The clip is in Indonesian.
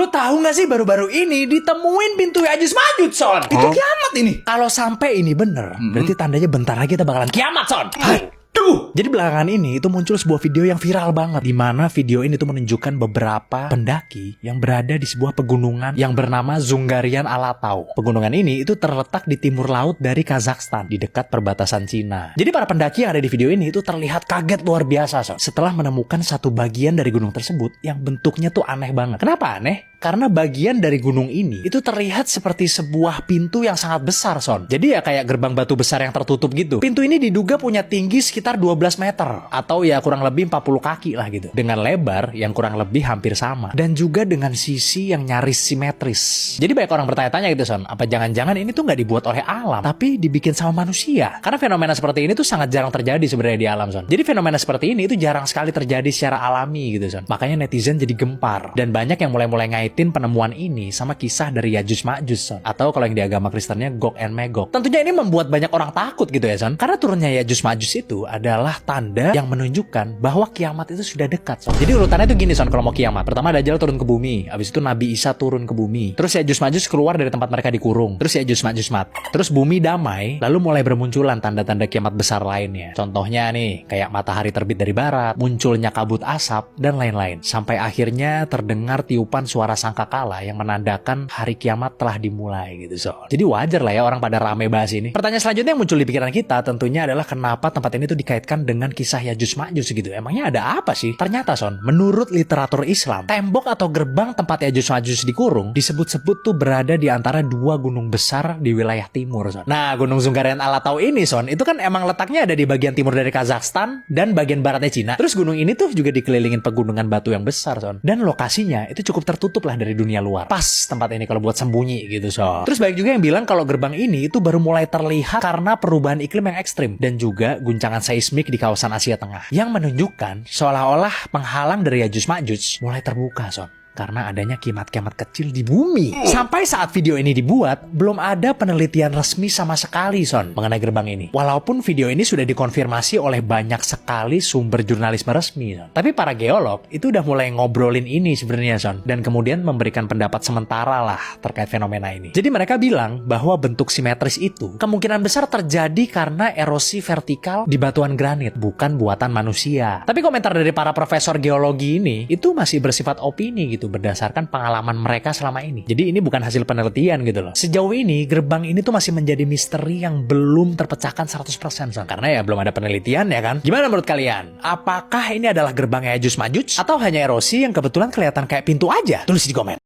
Lo tahu nggak sih baru-baru ini ditemuin pintu Ya'juj Ma'juj, Son? Itu kiamat ini. Kalau sampai ini bener, berarti tandanya bentar lagi kita bakalan kiamat, Son. Aduh. Jadi belakangan ini itu muncul sebuah video yang viral banget, di mana video ini tuh menunjukkan beberapa pendaki yang berada di sebuah pegunungan yang bernama Dzungarian Alatau. Pegunungan ini itu terletak di timur laut dari Kazakhstan, di dekat perbatasan Cina. Jadi para pendaki yang ada di video ini itu terlihat kaget luar biasa, Son, setelah menemukan satu bagian dari gunung tersebut yang bentuknya tuh aneh banget. Kenapa aneh? Karena bagian dari gunung ini itu terlihat seperti sebuah pintu yang sangat besar, Son. Jadi ya kayak gerbang batu besar yang tertutup gitu. Pintu ini diduga punya tinggi sekitar 12 meter atau ya kurang lebih 40 kaki lah gitu. Dengan lebar yang kurang lebih hampir sama dan juga dengan sisi yang nyaris simetris. Jadi banyak orang bertanya-tanya gitu, Son, apa jangan-jangan ini tuh nggak dibuat oleh alam tapi dibikin sama manusia? Karena fenomena seperti ini tuh sangat jarang terjadi sebenarnya di alam, Son. Jadi fenomena seperti ini itu jarang sekali terjadi secara alami gitu, Son. Makanya netizen jadi gempar dan banyak yang mulai ngaitin penemuan ini sama kisah dari Ya'juj Ma'juj, Son. Atau kalau yang di agama Kristennya Gog and Magog. Tentunya ini membuat banyak orang takut gitu ya, Son. Karena turunnya Ya'juj Ma'juj itu adalah tanda yang menunjukkan bahwa kiamat itu sudah dekat, Son. Jadi urutannya tuh gini, Son, kalau mau kiamat. Pertama Dajjal turun ke bumi, habis itu Nabi Isa turun ke bumi. Terus Ya'juj Ma'juj keluar dari tempat mereka dikurung. Terus Ya'juj Ma'juj mati. Terus bumi damai, lalu mulai bermunculan tanda-tanda kiamat besar lainnya. Contohnya nih, kayak matahari terbit dari barat, munculnya kabut asap, dan lain-lain. Sampai akhirnya terdengar tiupan suara sangkakala yang menandakan hari kiamat telah dimulai gitu, Son. Jadi wajar lah ya orang pada rame bahas ini. Pertanyaan selanjutnya yang muncul di pikiran kita tentunya adalah kenapa tempat ini tuh dikaitkan dengan kisah Ya'juj Ma'juj gitu. Emangnya ada apa sih? Ternyata, Son, menurut literatur Islam, tembok atau gerbang tempat Ya'juj Ma'juj dikurung disebut-sebut tuh berada di antara dua gunung besar di wilayah timur, Son. Nah, Gunung Dzungarian Alatau ini, Son, itu kan emang letaknya ada di bagian timur dari Kazakhstan dan bagian baratnya Cina. Terus gunung ini tuh juga dikelilingin pegunungan batu yang besar, Son. Dan lokasinya itu cukup tertutup lah dari dunia luar. Pas tempat ini kalau buat sembunyi gitu, Son. Terus banyak juga yang bilang kalau gerbang ini itu baru mulai terlihat karena perubahan iklim yang ekstrim dan juga guncangan seismik di kawasan Asia Tengah yang menunjukkan seolah-olah penghalang dari Ya'juj Ma'juj mulai terbuka, Son. Karena adanya kiamat-kiamat kecil di bumi. Sampai saat video ini dibuat, belum ada penelitian resmi sama sekali, Son, mengenai gerbang ini. Walaupun video ini sudah dikonfirmasi oleh banyak sekali sumber jurnalisme resmi, Son. Tapi para geolog itu udah mulai ngobrolin ini sebenarnya, Son. Dan kemudian memberikan pendapat sementara lah terkait fenomena ini. Jadi mereka bilang bahwa bentuk simetris itu kemungkinan besar terjadi karena erosi vertikal di batuan granit, bukan buatan manusia. Tapi komentar dari para profesor geologi ini itu masih bersifat opini gitu, berdasarkan pengalaman mereka selama ini. Jadi ini bukan hasil penelitian gitu loh. Sejauh ini gerbang ini tuh masih menjadi misteri yang belum terpecahkan 100%, Son. Karena ya belum ada penelitian ya kan. Gimana menurut kalian? Apakah ini adalah gerbang Ya'juj Ma'juj atau hanya erosi yang kebetulan kelihatan kayak pintu aja? Tulis di komen.